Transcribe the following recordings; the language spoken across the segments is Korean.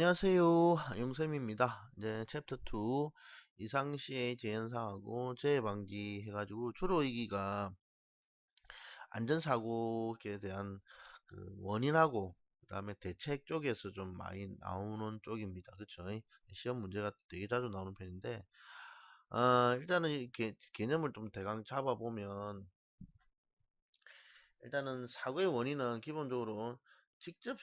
안녕하세요. 용쌤입니다. 이제 챕터 2 이상시의 재현상하고 재해 방지 해가지고 주로 여기가 안전사고에 대한 그 원인하고 그다음에 대책 쪽에서 좀 많이 나오는 쪽입니다. 그쵸? 시험 문제가 되게 자주 나오는 편인데 일단은 이렇게 개념을 좀 대강 잡아보면 일단은 사고의 원인은 기본적으로 직접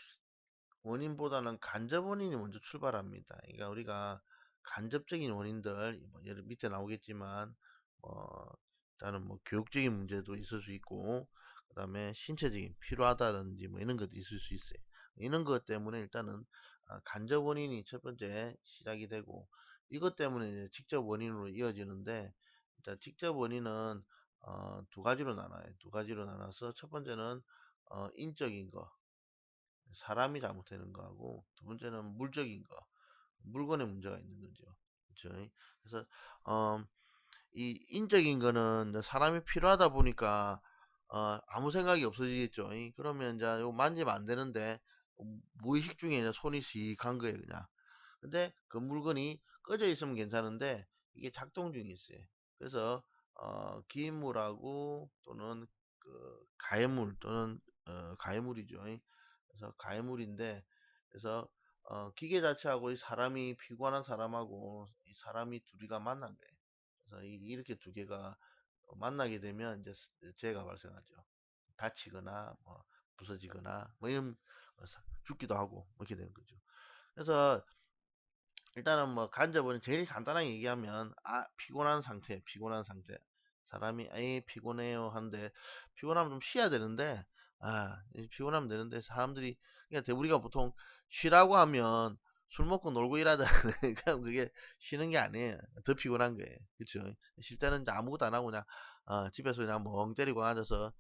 원인보다는 간접 원인이 먼저 출발합니다. 그러니까 우리가 간접적인 원인들, 뭐 예를 밑에 나오겠지만, 일단은 뭐 교육적인 문제도 있을 수 있고, 그 다음에 신체적인 필요하다든지 뭐 이런 것도 있을 수 있어요. 이런 것 때문에 일단은 간접 원인이 첫 번째 시작이 되고, 이것 때문에 이제 직접 원인으로 이어지는데, 일단 직접 원인은 두 가지로 나눠요. 두 가지로 나눠서 첫 번째는 인적인 거, 사람이 잘못되는 거하고 두 번째는 물적인 거, 물건에 문제가 있는 거죠. 그렇죠? 그래서 이 인적인 거는 사람이 필요하다 보니까 아무 생각이 없어지겠죠. 그러면 이제 이거 만지면 안 되는데 무의식 중에 이제 손이 씩 간 거예요, 그냥. 근데 그 물건이 꺼져 있으면 괜찮은데 이게 작동 중에 있어요. 그래서 기인물하고 또는 그 가해물 또는 가해물이죠. 그래서 가해물인데 그래서 기계 자체하고 이 사람이 피곤한 사람하고 이 사람이 둘이가 만난 거예요. 그래서 이렇게 두 개가 만나게 되면 이제 재해가 발생하죠. 다치거나 뭐 부서지거나 뭐 이런 죽기도 하고 뭐 이렇게 되는 거죠. 그래서 일단은 뭐 간접은 제일 간단하게 얘기하면 피곤한 상태, 피곤한 상태. 사람이 피곤해요 하는데 피곤하면 좀 쉬어야 되는데 피곤하면 되는데 사람들이 그러니까 우리가 보통 쉬라고 하면 술 먹고 놀고 일하잖아요. 그럼 그게 쉬는 게 아니에요. 더 피곤한 거예요. 그렇죠? 쉴 때는 이제 아무것도 안 하고 그냥 집에서 그냥 멍 때리고 앉아서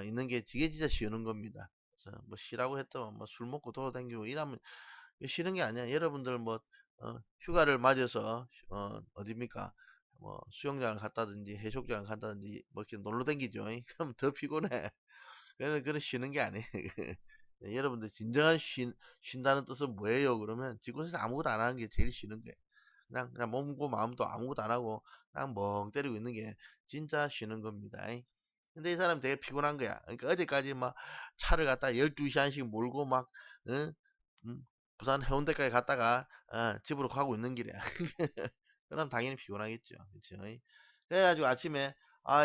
있는 게 이게 진짜 쉬는 겁니다. 그래서 뭐 쉬라고 했더만 뭐 술 먹고 돌아다니고 이러면 쉬는 게 아니야. 여러분들 뭐 휴가를 맞아서 어딥니까? 뭐 수영장을 갔다든지 해수욕장을 갔다든지 뭐 이렇게 놀러 다니죠. 그럼 더 피곤해. 그는 쉬는 게 아니에요. 여러분들 진정한 쉰다는 뜻은 뭐예요? 그러면 지구에서 아무것도 안 하는 게 제일 쉬는 거예요. 그냥 몸과 마음도 아무것도 안 하고 그냥 멍 때리고 있는 게 진짜 쉬는 겁니다. 근데 이 사람 되게 피곤한 거야. 그러니까 어제까지 막 차를 갖다 12시간씩 몰고 막 응? 부산 해운대까지 갔다가 집으로 가고 있는 길이야. 그럼 당연히 피곤하겠죠. 그렇죠? 그래가지고 아침에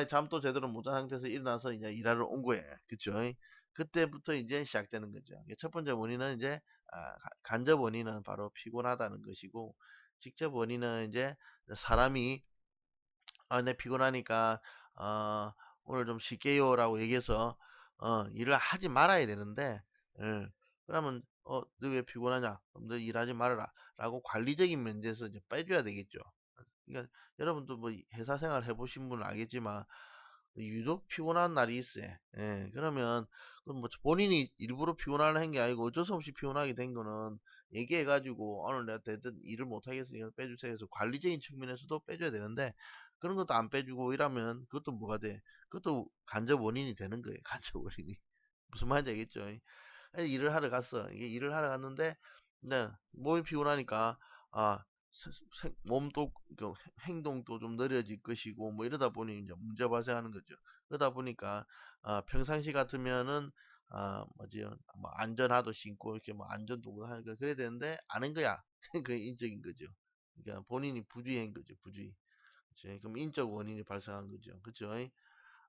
잠도 제대로 못 잔 상태에서 일어나서 이제 일하러 온 거예요. 그렇죠? 그때부터 이제 시작되는 거죠. 첫 번째 원인은 이제 간접 원인은 바로 피곤하다는 것이고 직접 원인은 이제 사람이 내 피곤하니까 어, 오늘 좀 쉴게요라고 얘기해서 일을 하지 말아야 되는데 예, 그러면 너 왜 피곤하냐? 그럼 너 일하지 말아라 라고 관리적인 면에서 이제 빼줘야 되겠죠. 그러니까 여러분도 뭐 회사 생활 해보신 분은 알겠지만 유독 피곤한 날이 있어요. 예, 그러면 그뭐 본인이 일부러 피곤하는 게 아니고 어쩔 수 없이 피곤하게 된 거는 얘기해가지고 오늘 내가 대든 일을 못하겠으니까 빼주세요 해서 관리적인 측면에서도 빼줘야 되는데 그런 것도 안 빼주고 이러면 그것도 뭐가 돼? 그것도 간접 원인이 되는 거예요. 간접 원인이. 무슨 말인지 알겠죠? 일을 하러 갔어. 이게 일을 하러 갔는데, 네, 몸이 피곤하니까, 아, 몸도, 행동도 좀 느려질 것이고, 뭐 이러다 보니 이제 문제 발생하는 거죠. 그러다 보니까, 평상시 같으면은, 뭐지, 뭐 안전화도 신고, 이렇게 뭐 안전도 하니까 그래야 되는데, 아는 거야. 그 인적인 거죠. 그러니까 본인이 부주의한 거죠, 부주의. 그쵸? 그럼 인적 원인이 발생한 거죠. 그죠?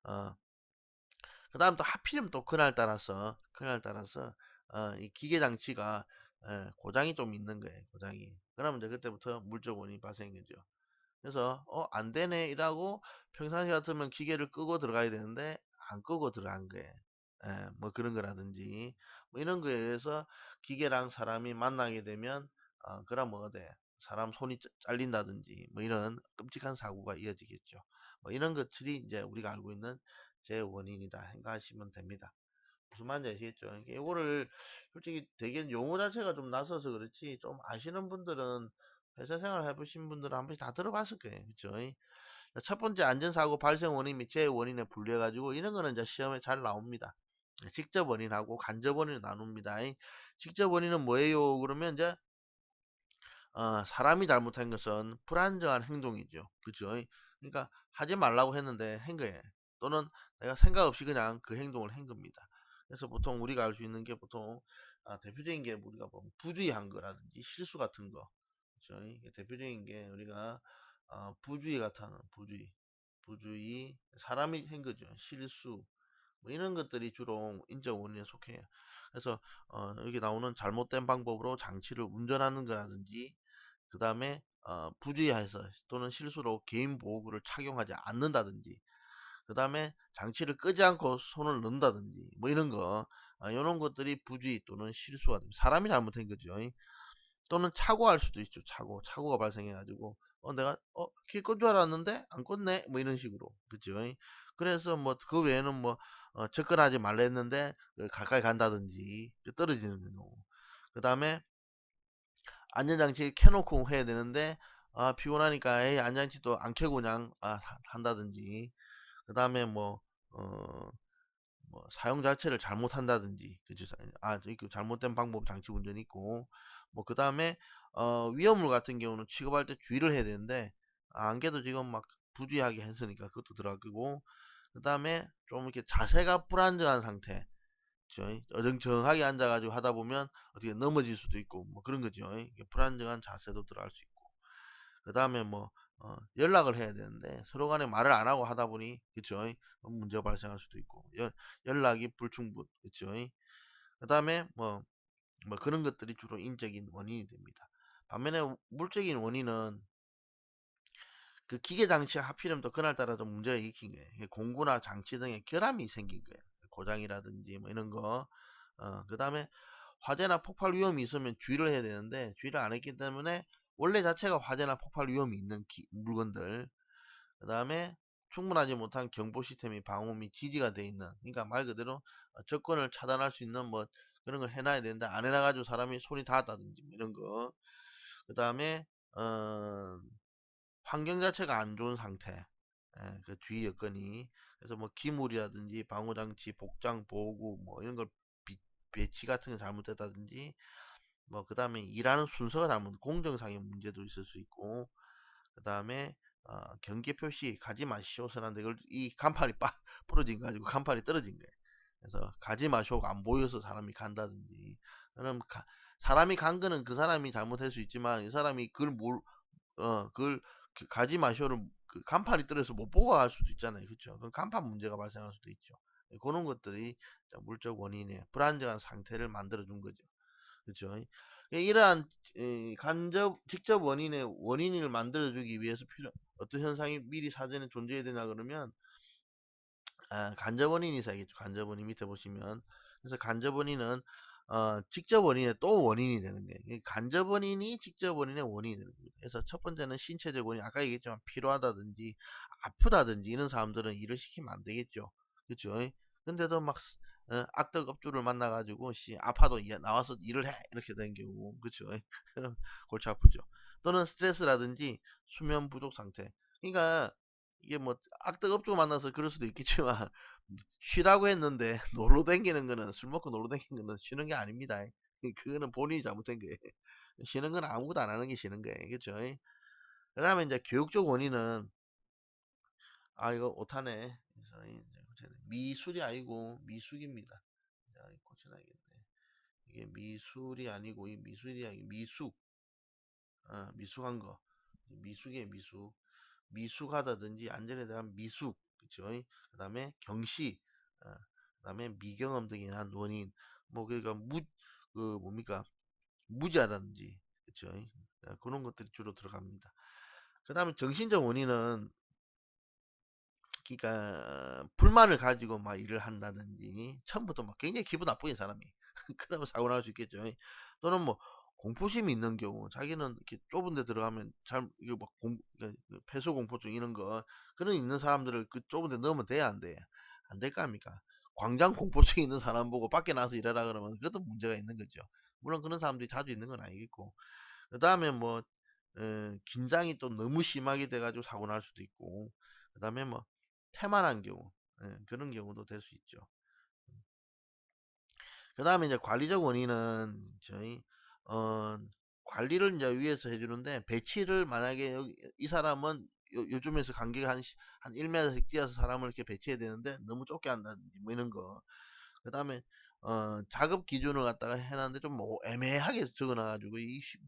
어, 그 다음 또 하필이면 또 그날 따라서 이 기계 장치가 고장이 좀 있는 거예요. 고장이. 그러면 이제 그때부터 물적 원인이 발생인 거죠. 그래서 안 되네 이라고 평상시 같으면 기계를 끄고 들어가야 되는데 안 끄고 들어간 거예요. 뭐 그런 거라든지 뭐 이런 거에 의해서 기계랑 사람이 만나게 되면 그럼 뭐가 돼? 사람 손이 잘린다든지 뭐 이런 끔찍한 사고가 이어지겠죠. 뭐 이런 것들이 이제 우리가 알고 있는 제 원인이다 생각하시면 됩니다. 무슨 말인지 아시겠죠? 이거를 솔직히 되게 용어 자체가 좀 낯서서 그렇지 좀 아시는 분들은 회사 생활 해보신 분들은 한 번씩 다 들어봤을 거예요. 그쵸? 첫 번째 안전사고 발생 원인 및 재해 원인에 분류해가지고 이런 거는 이제 시험에 잘 나옵니다. 직접 원인하고 간접 원인을 나눕니다. 직접 원인은 뭐예요? 그러면 이제 사람이 잘못한 것은 불안정한 행동이죠. 그죠? 그러니까 하지 말라고 했는데 한 거예요. 또는 내가 생각 없이 그냥 그 행동을 한 겁니다. 그래서 보통 우리가 알 수 있는 게 보통 대표적인 게 우리가 뭐 부주의한 거라든지 실수 같은 거. 그죠? 이게 대표적인 게 우리가 부주의 같은 부주의 사람이 한 거죠. 실수 뭐 이런 것들이 주로 인적 원인에 속해요. 그래서 여기 나오는 잘못된 방법으로 장치를 운전하는 거라든지 그 다음에 부주의해서 또는 실수로 개인 보호구를 착용하지 않는다든지 그 다음에 장치를 끄지 않고 손을 넣는다든지 뭐 이런 거 이런 것들이 부주의 또는 실수가 됩니다. 사람이 잘못한 거죠. 또는 착오할 수도 있죠. 착오가 발생해가지고 내가 키 껐 줄 알았는데 안 껐네 뭐 이런 식으로 그죠. 그래서 뭐 그 외에는 뭐 접근하지 말라 했는데 가까이 간다든지 떨어지는 경우 그 다음에 안전장치 켜놓고 해야 되는데 피곤하니까 에이 안전장치도 안 켜고 그냥 한다든지 그 다음에 어, 뭐 사용 자체를 잘못한다든지 그죠. 그 잘못된 방법 장치 운전이 있고 뭐 그 다음에 위험물 같은 경우는 취급할 때 주의를 해야 되는데 안개도 지금 막 부주의하게 했으니까 그것도 들어가고 그 다음에 좀 이렇게 자세가 불안정한 상태 그죠? 어정쩡하게 앉아가지고 하다 보면 어떻게 넘어질 수도 있고 뭐 그런 거죠. 이게 불안정한 자세도 들어갈 수 있고 그 다음에 뭐 연락을 해야 되는데 서로 간에 말을 안 하고 하다 보니 그쵸 문제가 발생할 수도 있고 연락이 불충분 그쵸 그 다음에 뭐 그런 것들이 주로 인적인 원인이 됩니다. 반면에 물적인 원인은 그 기계 장치가 하필이면 또 그날따라 좀 문제가 일으킨 거예요. 이게 공구나 장치 등에 결함이 생긴 거예요. 고장이라든지 뭐 이런 거. 그 다음에 화재나 폭발 위험이 있으면 주의를 해야 되는데 주의를 안 했기 때문에 원래 자체가 화재나 폭발 위험이 있는 물건들 그 다음에 충분하지 못한 경보 시스템이 방호 및 지지가 되어 있는 그러니까 말 그대로 접근을 차단할 수 있는 뭐 그런 걸 해놔야 되는데 안 해놔가지고 사람이 손이 닿았다든지 뭐 이런 거 그 다음에 어, 환경 자체가 안 좋은 상태 그 주의 여건이 그래서 뭐 기물이라든지 방호장치 복장 보호구 뭐 이런 걸 배치 같은 게 잘못됐다든지 뭐 그 다음에 일하는 순서가 잘못 공정상의 문제도 있을 수 있고 그 다음에 경계 표시 가지 마시오 선한데 이걸 이 간판이 부러진 거 가지고 간판이 떨어진 거예요. 그래서 가지 마시오가 안 보여서 사람이 간다든지 그럼 사람이 간 거는 그 사람이 잘못할 수 있지만 이 사람이 그걸 가지 마시오를 그 간판이 떨어져서 못 보고 갈 수도 있잖아요. 그렇죠? 그럼 간판 문제가 발생할 수도 있죠. 그런 것들이 물적 원인의 불안정한 상태를 만들어 준 거죠. 그렇죠? 이러한 직접 원인을 만들어주기 위해서 어떤 현상이 미리 사전에 존재해야 되냐 그러면 간접 원인이 있어야겠죠. 간접 원인 밑에 보시면 그래서 간접 원인은 직접 원인의 또 원인이 되는 거예요. 간접 원인이 직접 원인의 원인이 되는 거예요. 그래서 첫 번째는 신체적 원인 아까 얘기했지만 피로하다든지 아프다든지 이런 사람들은 일을 시키면 안 되겠죠. 그렇죠? 근데도 막 악덕업주를 만나가지고 아파도 나와서 일을 해 이렇게 된 경우 그렇죠? 그럼 골치 아프죠. 또는 스트레스라든지 수면 부족 상태. 그러니까 이게 뭐 악덕업주 만나서 그럴 수도 있겠지만 쉬라고 했는데 놀러 다니는 거는 술 먹고 놀러 다니는 거는 쉬는 게 아닙니다. 그거는 본인이 잘못된 거예요. 쉬는 건 아무것도 안 하는 게 쉬는 거예요. 그렇죠? 그 다음에 이제 교육적 원인은 이거 오타네. 그래서 이제 미술이 아니고 미숙입니다. 고쳐놔야겠네. 이게 미술이 아니고 이 미술이 아니고 미숙한 거. 미숙이에요, 미숙. 미숙하다든지 안전에 대한 미숙, 그쵸? 그 다음에 경시, 그 다음에 미경험 등에 대한 원인, 뭐, 그니까, 뭡니까? 무지하다든지, 그쵸? 그런 것들이 주로 들어갑니다. 그 다음에 정신적 원인은, 그니까, 불만을 가지고 막 일을 한다든지, 처음부터 막 굉장히 기분 나쁘게 사람이. 그러면 사고 날 수 있겠죠. 또는 뭐 공포심이 있는 경우 자기는 이렇게 좁은 데 들어가면 잘 이거 막 폐소 공포증 이런 거 그런 있는 사람들을 그 좁은 데 넣으면 돼야 안 돼? 안 될 거 아닙니까? 광장 공포증 있는 사람 보고 밖에 나가서 일하라 그러면 그것도 문제가 있는 거죠. 물론 그런 사람들이 자주 있는 건 아니겠고 그 다음에 뭐 긴장이 또 너무 심하게 돼가지고 사고 날 수도 있고 그 다음에 뭐 태만한 경우 그런 경우도 될 수 있죠. 그 다음에 이제 관리적 원인은 저희 관리를 이제 위에서 해주는데, 배치를 만약에 여기 이 사람은 요즘에서 간격이 한 1m씩 뛰어서 사람을 이렇게 배치해야 되는데 너무 좁게 한다든지 뭐 이런 거. 그 다음에 작업 기준을 갖다가 해놨는데 좀 뭐 애매하게 적어놔가지고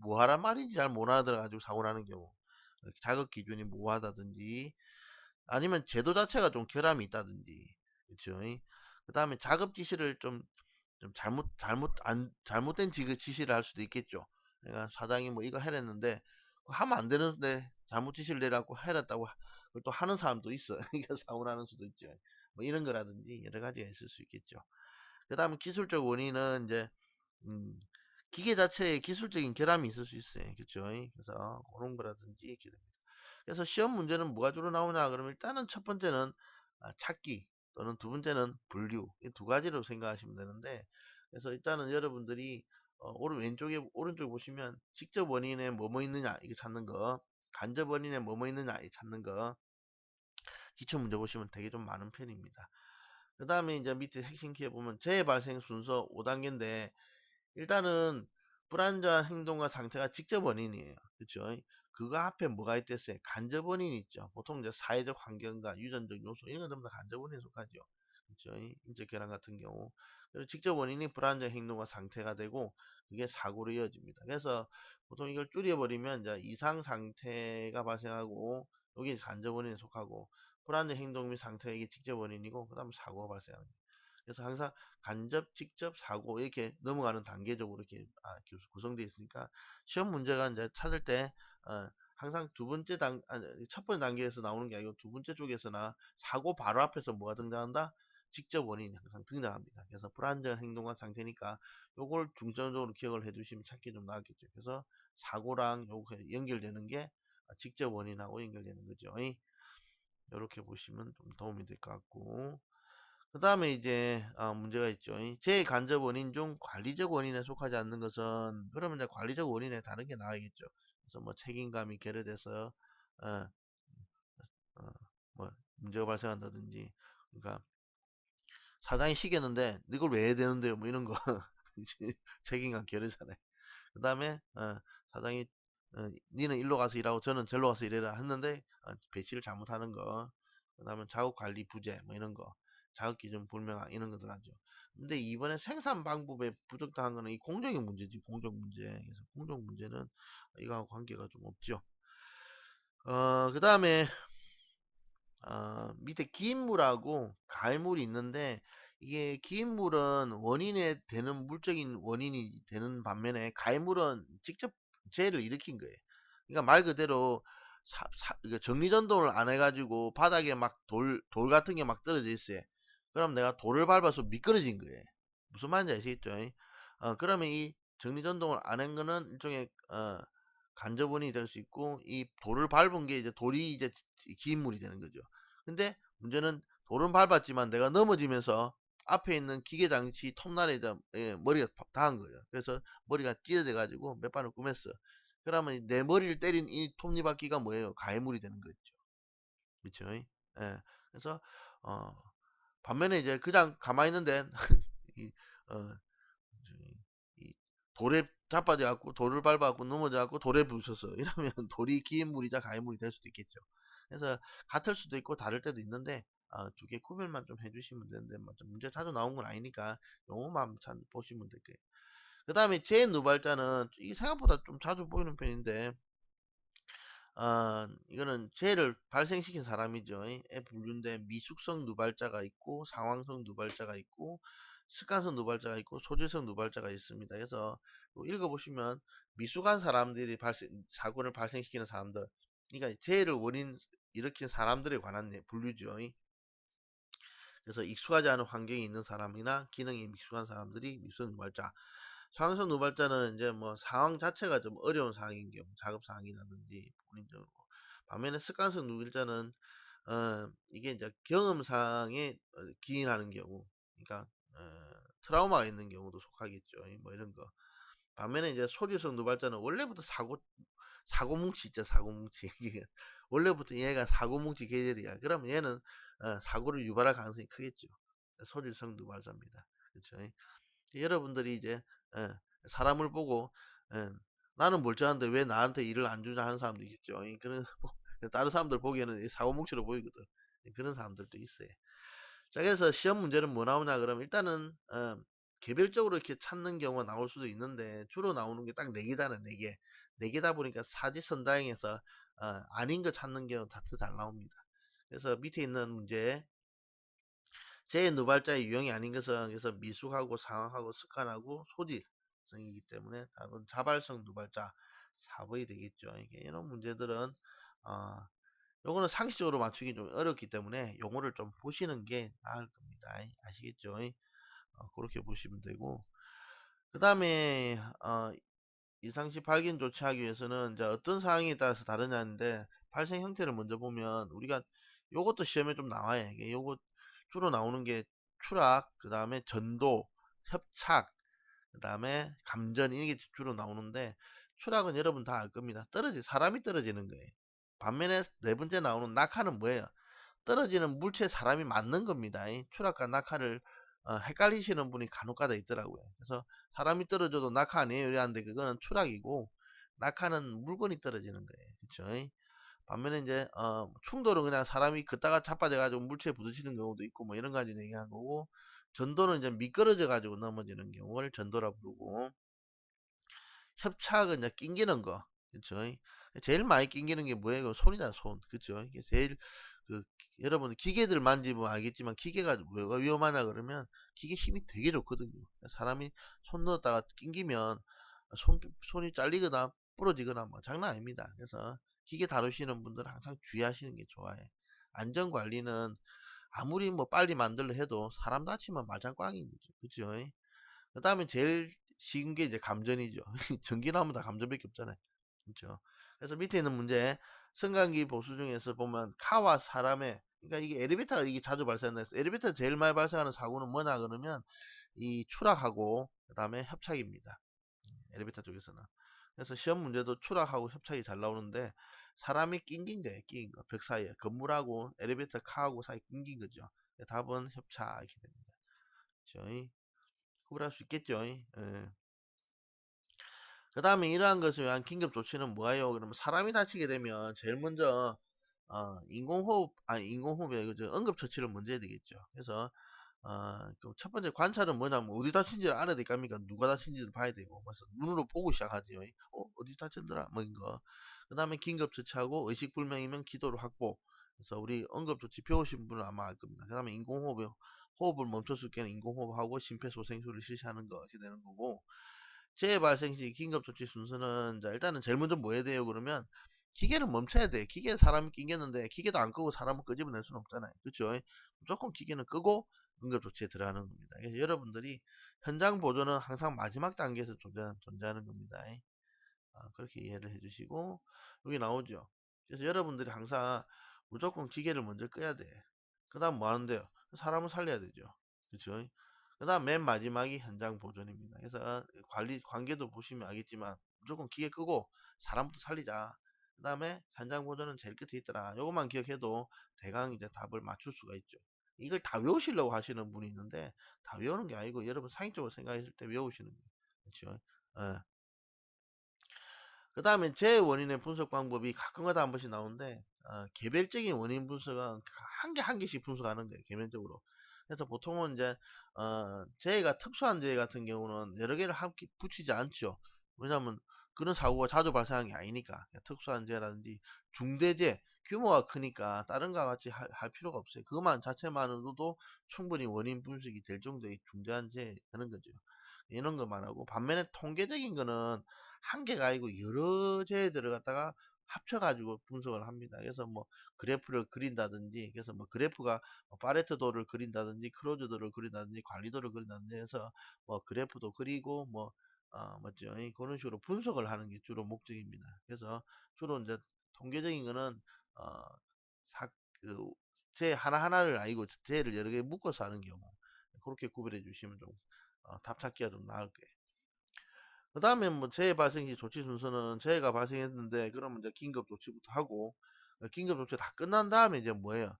뭐 하란 말인지 잘 못 알아들어가지고 사고 나는 경우. 작업 기준이 모호하다든지 아니면 제도 자체가 좀 결함이 있다든지. 그쵸? 그 다음에 작업 지시를 좀 잘못된 지시를 할 수도 있겠죠. 그러니까 사장이 뭐 이거 해랬는데 하면 안 되는데 잘못 지시를 내려갖고 해랬다고 그걸 또 하는 사람도 있어. 그러니까 사고 나는 수도 있죠. 뭐 이런 거라든지 여러 가지가 있을 수 있겠죠. 그 다음 기술적 원인은 이제 음, 기계 자체에 기술적인 결함이 있을 수 있어요. 그쵸? 그래서 그런 거라든지 이렇게 됩니다. 그래서 시험 문제는 뭐가 주로 나오냐 그러면 일단은 첫 번째는 찾기 또는 두 번째는 분류 이 두 가지로 생각하시면 되는데, 그래서 일단은 여러분들이 오른쪽에 보시면 직접 원인에 뭐뭐 있느냐 이게 찾는 거, 간접 원인에 뭐뭐 있느냐 이 찾는 거, 기출 문제 보시면 되게 좀 많은 편입니다. 그 다음에 이제 밑에 핵심 키에 보면 재해 발생 순서 5단계인데, 일단은 불안전 행동과 상태가 직접 원인이에요. 그쵸? 그거 앞에 뭐가 있댔어요? 간접 원인이 있죠. 보통 이제 사회적 환경과 유전적 요소 이런 건 전부 다 간접 원인에 속하죠. 그쵸? 인적 결함 같은 경우. 그리고 직접 원인이 불안전 행동과 상태가 되고 그게 사고로 이어집니다. 그래서 보통 이걸 줄여버리면 이제 이상 상태가 발생하고 여기 간접 원인에 속하고, 불안전 행동 및 상태가 이게 직접 원인이고 그 다음 사고가 발생합니다. 그래서 항상 간접, 직접, 사고 이렇게 넘어가는 단계적으로 이렇게 구성되어 있으니까 시험 문제가 이제 찾을 때 항상 첫 번째 단계에서 나오는 게 아니고 두 번째 쪽에서나 사고 바로 앞에서 뭐가 등장한다? 직접 원인이 항상 등장합니다. 그래서 불안전 행동과 상태니까 요걸 중점적으로 기억을 해두시면 찾기 좀 나았겠죠. 그래서 사고랑 요거 연결되는 게 직접 원인하고 연결되는 거죠. 이렇게 보시면 좀 도움이 될 것 같고, 그 다음에 이제 문제가 있죠. 제 간접 원인 중 관리적 원인에 속하지 않는 것은, 그러면 이제 관리적 원인에 다른 게 나와야겠죠. 그래서 뭐 책임감이 결여돼서 어, 어, 뭐 문제가 발생한다든지, 그러니까 사장이 시켰는데 이걸 왜 해야 되는데요? 뭐 이런 거 책임감 결여잖아요. 그 다음에 사장이 니는 일로 가서 일하고 저는 절로 가서 일해라 했는데 배치를 잘못하는 거. 그 다음에 작업 관리 부재 뭐 이런 거, 작업 기준 불명확 이런 것들 하죠. 근데 이번에 생산 방법에 부적당한 거는 이 공정의 문제지, 공정 문제. 그래서 공정 문제는 이거하고 관계가 좀 없죠. 그 다음에 밑에 기인물하고 가해물이 있는데, 이게 기인물은 원인에 되는 물적인 원인이 되는 반면에 가해물은 직접 재해를 일으킨 거예요. 그러니까 말 그대로 이거 정리전동을 안 해가지고 바닥에 막 돌 같은 게 막 떨어져 있어요. 그럼 내가 돌을 밟아서 미끄러진 거예요. 무슨 말인지 아시겠죠? 그러면 이 정리전동을 안 한 거는 일종의 간접원인이 될 수 있고, 이 돌을 밟은 게 이제 돌이 이제 기인물이 되는 거죠. 근데 문제는 돌은 밟았지만 내가 넘어지면서 앞에 있는 기계장치 톱날에 머리가 닿은 거예요. 그래서 머리가 찢어져 가지고 몇 발을 꿰맸어. 그러면 내 머리를 때린 이 톱니바퀴가 뭐예요? 가해물이 되는 거죠. 그렇죠? 예. 그래서 어, 반면에 이제 그냥 가만히 있는데 이, 어, 이 돌에 자빠져 갖고 돌을 밟아 갖고 넘어져 갖고 돌에 부딪혔어. 이러면 돌이 기인물이자 가해물이 될 수도 있겠죠. 그래서 같을 수도 있고 다를 때도 있는데 두 개 구별만 좀 해주시면 되는데 뭐 문제 자주 나온 건 아니니까 요거만 잘 보시면 될 거예요. 그 다음에 제 누발자는 이게 생각보다 좀 자주 보이는 편인데, 이거는 재해를 발생시킨 사람이죠. 에 분류인데 미숙성 누발자가 있고 상황성 누발자가 있고 습관성 누발자가 있고 소질성 누발자가 있습니다. 그래서 읽어보시면 미숙한 사람들이 사고를 발생시키는 사람들, 그러니까 재해를 원인 일으킨 사람들에 관한 분류죠. 그래서 익숙하지 않은 환경에 있는 사람이나 기능이 미숙한 사람들이 미숙 누발자. 상황성 누발자는 이제 뭐 상황 자체가 좀 어려운 상황인 경우, 작업 상황이라든지 본인적으로. 반면에 습관성 누발자는 이게 이제 경험상에 기인하는 경우, 그러니까 트라우마가 있는 경우도 속하겠죠. 뭐 이런 거. 반면에 이제 소질성 누발자는 원래부터 사고뭉치 있죠, 사고뭉치. 원래부터 얘가 사고뭉치 계열이야. 그러면 얘는 사고를 유발할 가능성이 크겠죠. 소질성 누발자입니다. 그렇죠? 여러분들이 이제 예, 사람을 보고 예, 나는 멀쩡한데 왜 나한테 일을 안 주냐 하는 사람도 있겠죠. 그런 다른 사람들 보기에는 사고 뭉치로 보이거든. 그런 사람들도 있어요. 자, 그래서 시험 문제는 뭐 나오냐 그러면 일단은 개별적으로 이렇게 찾는 경우가 나올 수도 있는데 주로 나오는 게 딱 4개다는 4개. 4개다 보니까 사지선다행해서 아닌 거 찾는 경우 다트 잘 나옵니다. 그래서 밑에 있는 문제 제 누발자의 유형이 아닌 것은 그래서 미숙하고 상하고 습관하고 소지성이기 때문에 답은 자발성 누발자 4번이 되겠죠. 이게 이런 문제들은 어, 요거는 상식적으로 맞추기 좀 어렵기 때문에 용어를 좀 보시는 게 나을 겁니다. 아시겠죠? 그렇게 보시면 되고 그 다음에 이상시 발견 조치하기 위해서는 이제 어떤 상황에 따라서 다르냐는데 발생 형태를 먼저 보면 우리가 요것도 시험에 좀 나와요. 이게 요거 주로 나오는 게 추락, 그 다음에 전도, 협착, 그 다음에 감전 이게 주로 나오는데 추락은 여러분 다 알 겁니다. 사람이 떨어지는 거예요. 반면에 네 번째 나오는 낙하는 뭐예요? 떨어지는 물체에 사람이 맞는 겁니다. 추락과 낙하를 헷갈리시는 분이 간혹가다 있더라고요. 그래서 사람이 떨어져도 낙하 아니에요 이랬는데 그거는 추락이고 낙하는 물건이 떨어지는 거예요. 그렇죠? 반면에 이제 충돌은 그냥 사람이 걷다가 자빠져 가지고 물체에 부딪히는 경우도 있고 뭐 이런 가지 얘기한 거고 전도는 이제 미끄러져 가지고 넘어지는 경우를 전도라 부르고 협착은 이제 낑기는 거. 그쵸? 제일 많이 낑기는 게 뭐예요? 손이다, 손. 그쵸? 이게 제일, 그, 여러분, 기계들 만지면 알겠지만, 기계가 뭐가 위험하냐 그러면, 기계 힘이 되게 좋거든요. 사람이 손 넣었다가 낑기면, 손이 잘리거나, 부러지거나, 뭐, 장난 아닙니다. 그래서, 기계 다루시는 분들은 항상 주의하시는 게 좋아요. 안전관리는, 아무리 뭐 빨리 만들려 해도, 사람 다치면 말짱꽝인 거죠. 그쵸? 그 다음에 제일 쉬운 게 이제 감전이죠. 전기 나오면 다 감전밖에 없잖아요. 그렇죠. 그래서 밑에 있는 문제 승강기 보수 중에서 보면 카와 사람의 그러니까 이게 엘리베이터가 이게 자주 발생한다 해서 엘리베이터 제일 많이 발생하는 사고는 뭐냐 그러면 이 추락하고 그 다음에 협착입니다. 엘리베이터 쪽에서는. 그래서 시험 문제도 추락하고 협착이 잘 나오는데 사람이 낑긴 거예요. 낀 거. 벽 사이에 건물하고 엘리베이터 카하고 사이 낑긴 거죠. 답은 협착 이렇게 됩니다. 그렇죠? 구분할 수 있겠죠. 예. 그 다음에 이러한 것을 위한 긴급 조치는 뭐예요? 그러면 사람이 다치게 되면 제일 먼저 인공호흡에 그죠? 응급처치를 먼저 해야 되겠죠. 그래서 그첫 번째 관찰은 뭐냐면 어디 다친지를 알아야 될 거 아닙니까? 누가 다친지를 봐야 되고 그래서 눈으로 보고 시작하지요. 어디 다쳤더라? 뭐 이거. 그 다음에 긴급처치하고 의식불명이면 기도를 확보. 그래서 우리 응급조치 배우신 분은 아마 알 겁니다. 그 다음에 호흡을 멈췄을 때는 인공호흡하고 심폐소생술을 실시하는 거 이렇게 되는 거고 재해 발생 시 긴급조치 순서는 자 일단은 제일 먼저 뭐 해야 돼요 그러면 기계를 멈춰야 돼. 기계에 사람이 낑겼는데 기계도 안 끄고 사람을 끄집어낼 수는 없잖아요. 그렇죠? 무조건 기계는 끄고 응급조치에 들어가는 겁니다. 그래서 여러분들이 현장 보조는 항상 마지막 단계에서 존재하는 겁니다. 그렇게 이해를 해주시고 여기 나오죠. 그래서 여러분들이 항상 무조건 기계를 먼저 끄야 돼. 그 다음 뭐 하는데요? 사람을 살려야 되죠. 그렇죠? 그 다음 맨 마지막이 현장 보존입니다. 그래서 관계도 보시면 알겠지만 무조건 기계 끄고 사람부터 살리자. 그 다음에 현장 보존은 제일 끝에 있더라. 요것만 기억해도 대강 이제 답을 맞출 수가 있죠. 이걸 다 외우시려고 하시는 분이 있는데 다 외우는 게 아니고 여러분 상식적으로 생각했을 때 외우시는 거예요. 그렇죠? 그 다음에 재 원인의 분석 방법이 가끔가다 한 번씩 나오는데 개별적인 원인 분석은 한 개 한 개씩 분석하는 거예요. 개별적으로. 그래서 보통은 이제 재해가 특수한 재해 같은 경우는 여러 개를 함께 붙이지 않죠. 왜냐하면 그런 사고가 자주 발생하는 게 아니니까 특수한 재해라든지 중대재해 규모가 크니까 다른 거와 같이 할 필요가 없어요. 그것만 자체만으로도 충분히 원인 분석이 될 정도의 중대한 재해 되는 거죠. 이런 것만 하고 반면에 통계적인 거는 한 개가 아니고 여러 재들을 갖다가 합쳐가지고 분석을 합니다. 그래서 뭐 그래프를 그린다든지 그래서 뭐 그래프가 파레토도를 그린다든지 크로즈도를 그린다든지 관리도를 그린다든지 해서 뭐 그래프도 그리고 뭐 맞죠? 그런 식으로 분석을 하는 게 주로 목적입니다. 그래서 주로 이제 통계적인 거는 어, 사, 그, 재 하나하나를 아니고 재를 여러 개 묶어서 하는 경우 그렇게 구별해 주시면 좀 답 찾기가 좀 나을 거예요. 그 다음에 뭐 재해 발생 시 조치 순서는 재해가 발생했는데 그러면 이제 긴급 조치부터 하고 긴급 조치 다 끝난 다음에 이제 뭐예요?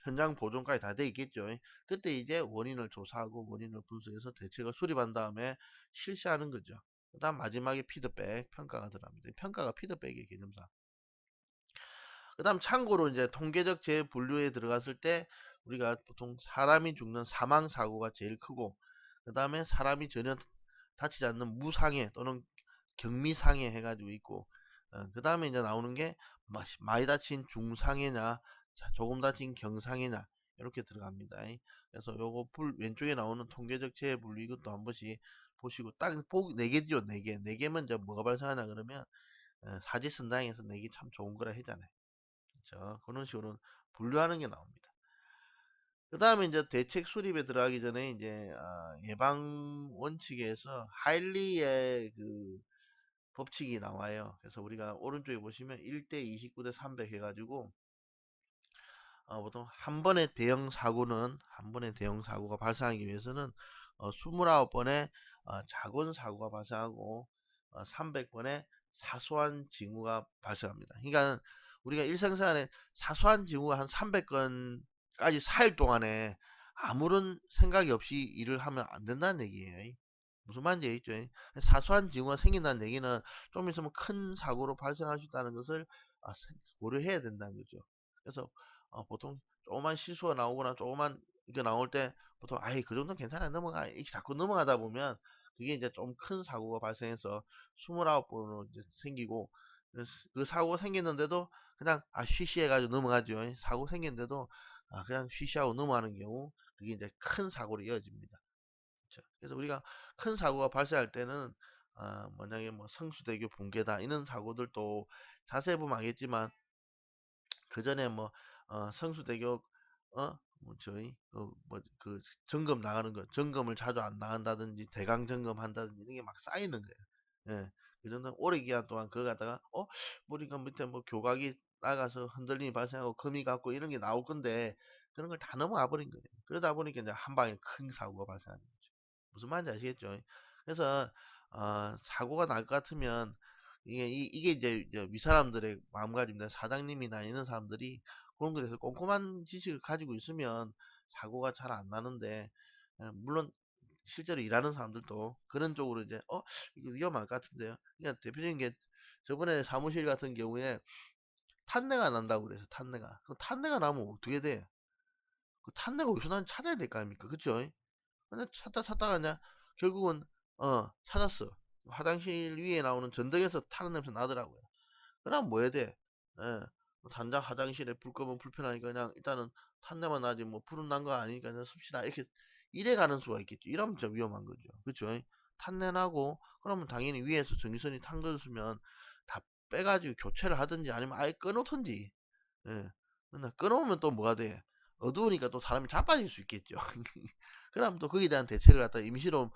현장 보존까지 다 돼 있겠죠. 그때 이제 원인을 조사하고 원인을 분석해서 대책을 수립한 다음에 실시하는 거죠. 그 다음 마지막에 피드백, 평가가 들어갑니다. 평가가 피드백의 개념상. 그 다음 참고로 이제 통계적 재분류에 들어갔을 때 우리가 보통 사람이 죽는 사망사고가 제일 크고, 그 다음에 사람이 전혀 다치지 않는 무상해 또는 경미상해 해가지고 있고, 그 다음에 이제 나오는 게 많이 다친 중상해냐, 조금 다친 경상해냐, 이렇게 들어갑니다. 그래서 요거 왼쪽에 나오는 통계적 재분류 이것도 한 번씩 보시고, 딱 네 개죠. 네 개면 이제 뭐가 발생하냐 그러면 사지선다행에서 네 개 참 좋은 거라 하잖아요. 그렇죠? 그런 식으로 분류하는 게 나옵니다. 그 다음에 이제 대책 수립에 들어가기 전에 이제 예방 원칙에서 하일리의 그 법칙이 나와요. 그래서 우리가 오른쪽에 보시면 1대 29대 300 해가지고 보통 한 번의 대형 사고가 발생하기 위해서는 29번의 작은 사고가 발생하고 300번의 사소한 징후가 발생합니다. 그러니까 우리가 일상생활에 사소한 징후가 한 300건까지 4일 동안에 아무런 생각이 없이 일을 하면 안 된다는 얘기예요. 무슨 말인지 알겠죠? 사소한 징후가 생긴다는 얘기는 좀 있으면 큰 사고로 발생할 수 있다는 것을 고려해야 된다는 거죠. 그래서 보통 조그만 실수가 나오거나 조그만 이거 나올 때 보통 아이 그 정도는 괜찮아 넘어가 이렇게 자꾸 넘어가다 보면 그게 이제 좀 큰 사고가 발생해서 29번으로 이제 생기고, 그 사고가 생겼는데도 그냥 쉬쉬 해가지고 넘어가죠. 사고 생겼는데도 그냥 쉬쉬하고 넘어가는 경우 그게 이제 큰 사고로 이어집니다. 그렇죠? 그래서 우리가 큰 사고가 발생할 때는 만약에 뭐 성수대교 붕괴다 이런 사고들도 자세히 보면 알겠지만 그 전에 뭐 성수대교 뭐 저희 그 점검 나가는 거 점검을 자주 안 나간다든지 대강 점검한다든지 이런 게 막 쌓이는 거예요. 예. 그 정도 오래 기간 동안 그거 갖다가 우리가 밑에 뭐 교각이 나가서 흔들림이 발생하고 금이 갔고 이런 게 나올 건데 그런 걸 다 넘어가 버린 거예요. 그러다 보니까 이제 한 방에 큰 사고가 발생하는 거죠. 무슨 말인지 아시겠죠? 그래서 사고가 날 것 같으면 이게 이제 윗사람들의 마음가짐인데 사장님이나 이런 사람들이 그런 것에 대해서 꼼꼼한 지식을 가지고 있으면 사고가 잘 안 나는데, 물론 실제로 일하는 사람들도 그런 쪽으로 이제 이거 위험할 것 같은데요. 그러니까 대표적인 게 저번에 사무실 같은 경우에 탄내가 난다고 그래서 탄내가. 그 탄내가 나면 어떻게 돼? 그 탄내가 어디서 나는지 찾아야 될 거 아닙니까? 그쵸? 근데 찾다가 그냥 결국은 찾았어. 화장실 위에 나오는 전등에서 타는 냄새 나더라고요. 그럼 뭐 해야 돼? 예. 뭐 단장 화장실에 불 끄면 불편하니까 그냥 일단은 탄내만 나지 뭐 불은 난 거 아니니까 그냥 씁시다. 이렇게 이래 가는 수가 있겠죠. 이러면 진짜 위험한 거죠. 그쵸? 탄내 나고 그러면 당연히 위에서 전기선이 탄 것이면 다 빼가지고 교체를 하든지 아니면 아예 끊어놓든지. 예. 근데 끊어오면 또 뭐가 돼? 어두우니까 또 사람이 자빠질 수 있겠죠. 그럼 또 거기에 대한 대책을 갖다 임시로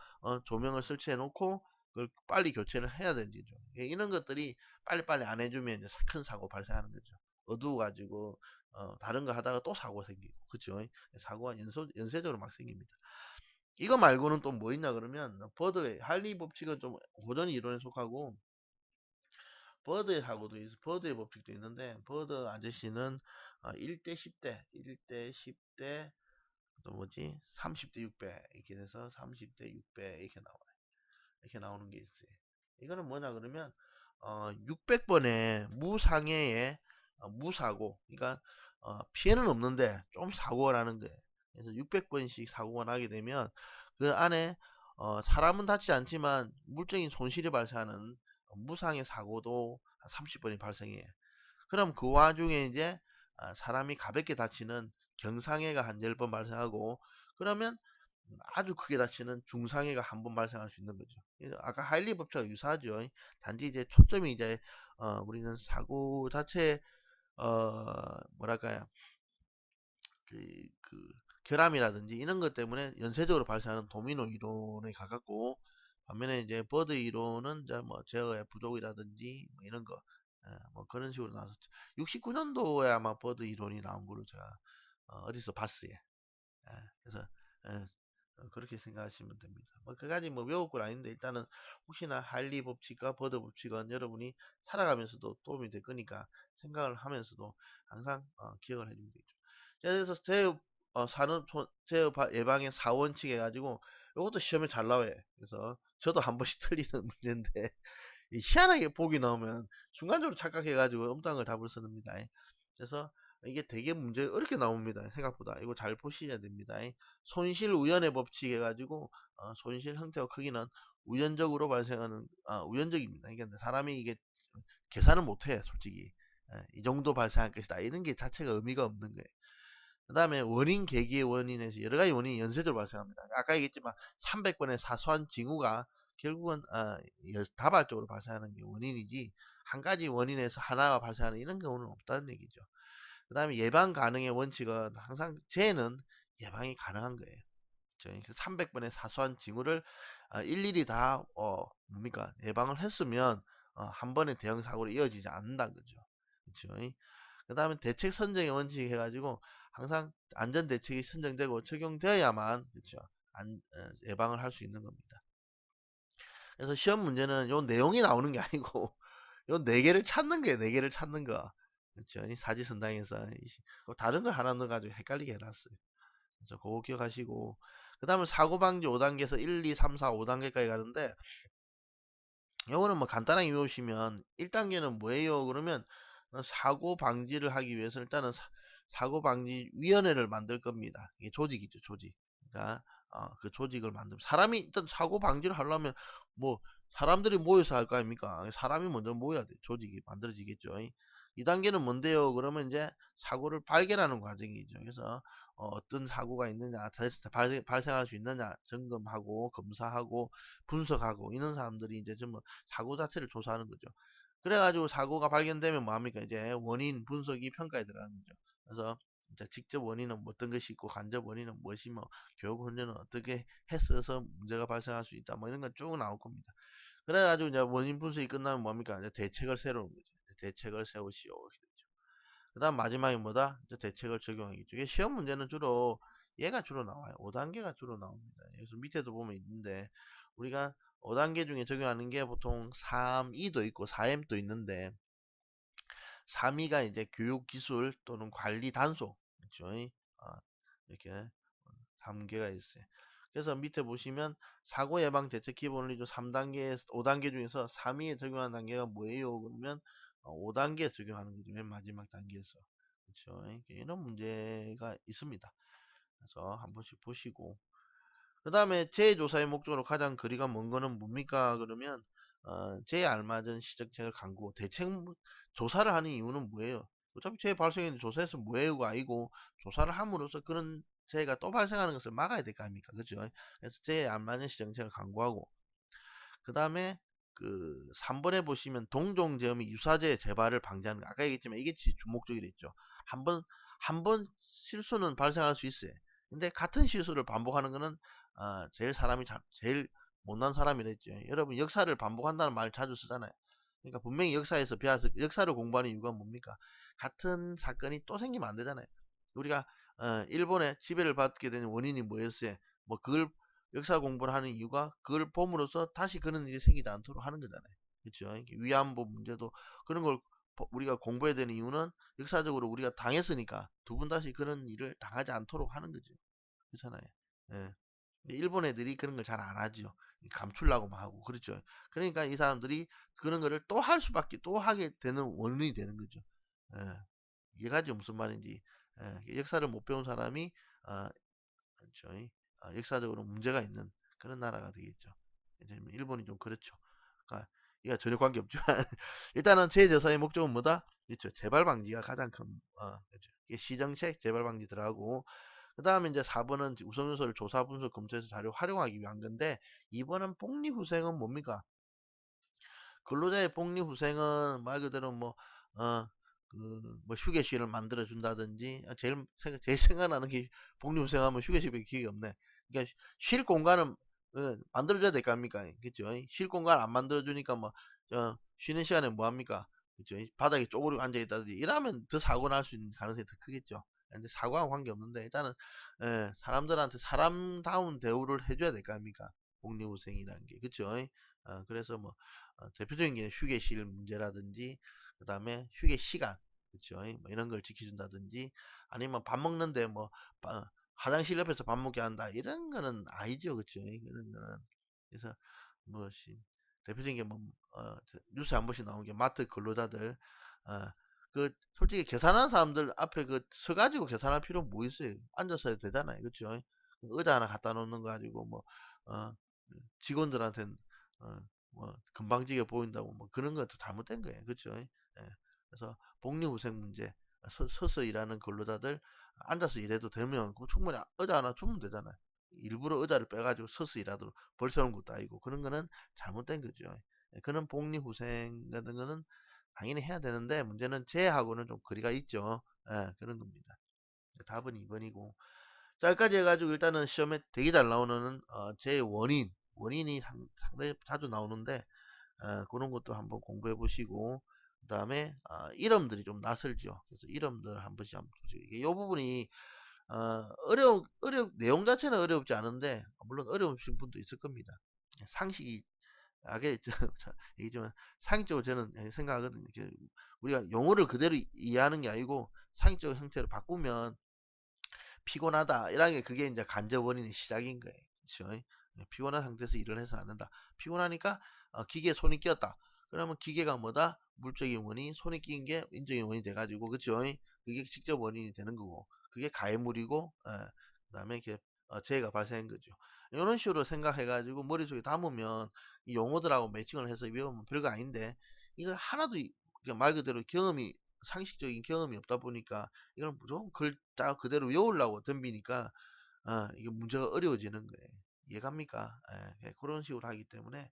조명을 설치해 놓고 그걸 빨리 교체를 해야 되죠. 예, 이런 것들이 빨리빨리 안 해주면 이제 큰 사고 발생하는 거죠. 어두워가지고 다른 거 하다가 또 사고 생기고 그쵸? 사고가 연쇄적으로 막 생깁니다. 이거 말고는 또 뭐 있냐 그러면 버드의 할리 법칙은 좀 고전 이론에 속하고 버드의 사고도 있어. 버드의 법칙도 있는데 버드 아저씨는 1대 10대 1대 10대 또 뭐지 30대 6배 이렇게 돼서 30대 6배 이렇게 나와요. 이렇게 나오는 게 있어요. 이거는 뭐냐 그러면 600번의 무상해의 무사고, 그러니까 피해는 없는데 좀 사고가 나는 거예요. 그래서 600번씩 사고가 나게 되면 그 안에 사람은 다치지 않지만 물적인 손실이 발생하는 무상해 사고도 한 30번이 발생해요. 그럼 그 와중에 이제 사람이 가볍게 다치는 경상해가 한 10번 발생하고, 그러면 아주 크게 다치는 중상해가 한 번 발생할 수 있는 거죠. 아까 하일리 법칙과 유사하죠. 단지 이제 초점이 이제 우리는 사고 자체 뭐랄까요, 그 결함이라든지 이런 것 때문에 연쇄적으로 발생하는 도미노 이론에 가깝고, 반면에 이제 버드 이론은 이제 뭐 제어의 부족이라든지 뭐 이런 거 뭐 그런 식으로 나왔었죠. 69년도에 아마 버드 이론이 나온 거로 제가 어디서 봤어요. 그래서 예, 그렇게 생각하시면 됩니다. 뭐 그까지 뭐 외울 건 아닌데 일단은 혹시나 할리 법칙과 버드 법칙은 여러분이 살아가면서도 도움이 될 거니까 생각을 하면서도 항상 기억을 해주면 되죠. 자, 그래서 제어 예방의 4원칙 해가지고 이것도 시험에 잘 나와요. 그래서 저도 한 번씩 틀리는 문제인데 희한하게 보기 나오면 순간적으로 착각해가지고 엉뚱한 답을 쓰는니다. 그래서 이게 되게 문제 어렵게 나옵니다. 생각보다 이거 잘 보셔야 됩니다. 손실 우연의 법칙 해가지고 손실 형태와 크기는 우연적으로 발생하는 우연적입니다. 이게 사람이 이게 계산을 못해 솔직히. 이 정도 발생할 것이다 이런 게 자체가 의미가 없는 거예요. 그 다음에 원인 계기의 원인에서 여러 가지 원인이 연쇄적으로 발생합니다. 아까 얘기했지만 300번의 사소한 징후가 결국은 다발적으로 발생하는 게 원인이지 한 가지 원인에서 하나가 발생하는 이런 경우는 없다는 얘기죠. 그 다음에 예방 가능의 원칙은 항상 재해는 예방이 가능한 거예요. 300번의 사소한 징후를 일일이 다 뭡니까 예방을 했으면 한 번의 대형 사고로 이어지지 않는다는 거죠. 그렇죠? 그 다음에 대책 선정의 원칙 해가지고 항상 안전 대책이 선정되고 적용되어야만 그렇죠. 예방을 할 수 있는 겁니다. 그래서 시험 문제는 요 내용이 나오는 게 아니고 요 네 개를 찾는 거예요. 네 개를 찾는 거. 그렇죠. 이 사지선당에서 다른 걸 하나 넣어가지고 헷갈리게 해놨어요. 그래서 그거 기억하시고 그 다음에 사고방지 5단계에서 1, 2, 3, 4, 5단계까지 가는데 요거는 뭐 간단하게 외우시면 1단계는 뭐예요? 그러면 사고 방지를 하기 위해서 일단은 사고 방지 위원회를 만들 겁니다. 이게 조직이죠, 조직. 그러니까 그 조직을 만들. 사람이 일단 사고 방지를 하려면 뭐 사람들이 모여서 할 거 아닙니까? 사람이 먼저 모여야 돼. 조직이 만들어지겠죠. 2단계는 뭔데요? 그러면 이제 사고를 발견하는 과정이죠. 그래서 떤 사고가 있느냐, 발생할 수 있느냐 점검하고 검사하고 분석하고 이런 사람들이 이제 전부 사고 자체를 조사하는 거죠. 그래가지고 사고가 발견되면 뭐합니까? 이제 원인 분석이 평가에 들어가는 거죠. 그래서 이제 직접 원인은 뭐 어떤 것이 있고 간접 원인은 무엇이 뭐 교육 훈련은 어떻게 했어서 문제가 발생할 수 있다 뭐 이런 건 쭉 나올 겁니다. 그래가지고 이제 원인 분석이 끝나면 뭡니까? 이제 대책을 세우는 거죠. 대책을 세우시오. 그 다음 마지막에 뭐다? 이제 대책을 적용하겠죠. 이게 시험 문제는 주로 얘가 주로 나와요. 5단계가 주로 나옵니다. 그래서 밑에도 보면 있는데 우리가 5단계 중에 적용하는 게 보통 3E도 있고 4M도 있는데 3E가 이제 교육 기술 또는 관리 단속 그렇죠? 이렇게 3개가 있어요. 그래서 밑에 보시면 사고 예방 대책 기본론이죠. 3단계, 5단계 중에서 3위에 적용하는 단계가 뭐예요? 그러면 5단계에 적용하는 거죠. 맨 마지막 단계에서. 그렇죠. 이런 문제가 있습니다. 그래서 한 번씩 보시고 그 다음에 재조사의 목적으로 가장 거리가 먼 거는 뭡니까? 그러면 재해 알맞은 시정책을 강구 대책 조사를 하는 이유는 뭐예요? 어차피 재해 발생했는데 조사해서 뭐예요가 아니고 조사를 함으로써 그런 재해가 또 발생하는 것을 막아야 될 거 아닙니까? 그죠? 그래서 재해 알맞은 시정책을 강구하고 그 다음에 그 3번에 보시면 동종제음이 유사재 재발을 방지하는 거. 아까 얘기했지만 이게 주목적이라 했죠. 한 번 실수는 발생할 수 있어요. 근데 같은 실수를 반복하는 거는 제일 사람이 제일 못난 사람이랬죠. 여러분 역사를 반복한다는 말 자주 쓰잖아요. 그러니까 분명히 역사에서 배워서 역사를 공부하는 이유가 뭡니까? 같은 사건이 또 생기면 안 되잖아요. 우리가 일본에 지배를 받게 된 원인이 뭐였어요? 뭐 그걸 역사 공부를 하는 이유가 그걸 봄으로써 다시 그런 일이 생기지 않도록 하는 거잖아요. 그렇죠? 위안부 문제도 그런 걸 우리가 공부해야 되는 이유는 역사적으로 우리가 당했으니까 두 번 다시 그런 일을 당하지 않도록 하는 거죠. 그렇잖아요. 예. 일본 애들이 그런 걸 잘 안 하죠. 감추려고만 하고 그렇죠. 그러니까 이 사람들이 그런 거를 또 할 수밖에 또 하게 되는 원인이 되는 거죠. 예. 이해가지 무슨 말인지. 역사를 못 배운 사람이 저희 역사적으로 문제가 있는 그런 나라가 되겠죠. 이제 일본이 좀 그렇죠. 그러니까 이가 전혀 관계 없지만 일단은 제재사의 목적은 뭐다? 그렇죠. 재발 방지가 가장 큰 그렇죠. 이게 시정책 재발 방지 들어가고 그 다음에 이제 4번은 우선 요소를 조사 분석 검토해서 자료 활용하기 위한 건데 2번은 복리후생은 뭡니까? 근로자의 복리후생은 말 그대로 어, 뭐 휴게실을 만들어 준다든지 제일 생각나는 게 복리후생하면 휴게실밖에 기억이 없네. 그러니까 쉴 공간은 만들어줘야 될 거 아닙니까? 그죠? 쉴 공간 안 만들어 주니까 뭐 쉬는 시간에 뭐 합니까? 그죠? 바닥에 쪼그리고 앉아 있다든지 이러면 더 사고 날 수 있는 가능성이 더 크겠죠. 근데 사고와 관계 없는데 일단은 사람들한테 사람다운 대우를 해줘야 될 거 아닙니까? 복리후생이라는 게 그죠? 그래서 뭐 대표적인 게 휴게실 문제라든지 그 다음에 휴게 시간 그쵸 뭐 이런 걸 지켜준다든지 아니면 밥 먹는데 뭐 화장실 옆에서 밥 먹게 한다 이런 거는 아니죠 그쵸 그런 거는 그래서 무엇이 대표적인 게 뭐, 뉴스 한 번씩 나오는 게 마트 근로자들, 어, 그 솔직히 계산하는 사람들 앞에 그 서가지고 계산할 필요 뭐 있어요? 앉아서 해도 되잖아요, 그렇죠? 의자 하나 갖다 놓는 거 가지고 뭐 어, 직원들한테는 어, 뭐 건방지게 보인다고 뭐 그런 것도 잘못된 거예요, 그렇죠? 예. 그래서 복리후생 문제, 서서 일하는 근로자들 앉아서 일해도 되면 그 충분히 의자 하나 주면 되잖아요. 일부러 의자를 빼가지고 서서 일하도록 벌 세우는 것도 아니고 그런 거는 잘못된 거죠. 예, 그런 복리후생 같은 거는 당연히 해야 되는데 문제는 쟤하고는 좀 거리가 있죠. 예, 그런 겁니다. 답은 2번이고. 짤까지 해가지고 일단은 시험에 되게 잘 나오는 제 원인이 상당히 자주 나오는데 그런 것도 한번 공부해 보시고 그 다음에 이름들이 좀 낯설죠. 그래서 이름들 한 번씩 한번 보시고 이게 요 부분이 내용 자체는 어렵지 않은데 물론 어려우신 분도 있을 겁니다. 상식이 아게 얘기지만 상식적으로 저는 생각하거든요. 우리가 용어를 그대로 이해하는 게 아니고 상식적 형태를 바꾸면 피곤하다. 이런 게 그게 이제 간접 원인의 시작인 거예요. 그렇죠? 피곤한 상태에서 일을 해서 안 된다. 피곤하니까 기계에 손이 끼었다. 그러면 기계가 뭐다? 물적인 원인, 손이 끼인 게 인적인 원인이 돼가지고, 그렇죠? 그게 직접 원인이 되는 거고, 그게 가해물이고, 그다음에 이렇게 재해가 발생한 거죠. 이런 식으로 생각해가지고 머릿속에 담으면 이 용어들하고 매칭을 해서 외우면 별거 아닌데 이거 하나도 그냥 말 그대로 상식적인 경험이 없다 보니까 이건 무조건 글자 그대로 외우려고 덤비니까 이게 문제가 어려워지는 거예요. 이해갑니까? 예, 그런 식으로 하기 때문에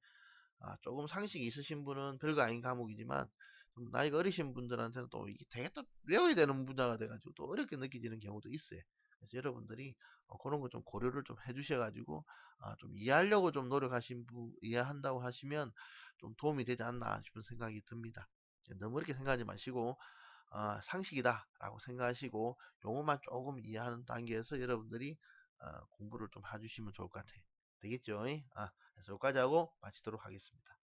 조금 상식이 있으신 분은 별거 아닌 과목이지만 좀 나이가 어리신 분들한테는 또 이게 되게 또 외워야 되는 분야가 돼가지고 또 어렵게 느껴지는 경우도 있어요. 그래서 여러분들이 그런 거 좀 고려를 좀 해주셔가지고 좀 이해하려고 좀 노력하신 분 이해한다고 하시면 좀 도움이 되지 않나 싶은 생각이 듭니다. 너무 이렇게 생각하지 마시고 상식이다라고 생각하시고 용어만 조금 이해하는 단계에서 여러분들이 공부를 좀 해주시면 좋을 것 같아요. 되겠죠? 그래서 여기까지 하고 마치도록 하겠습니다.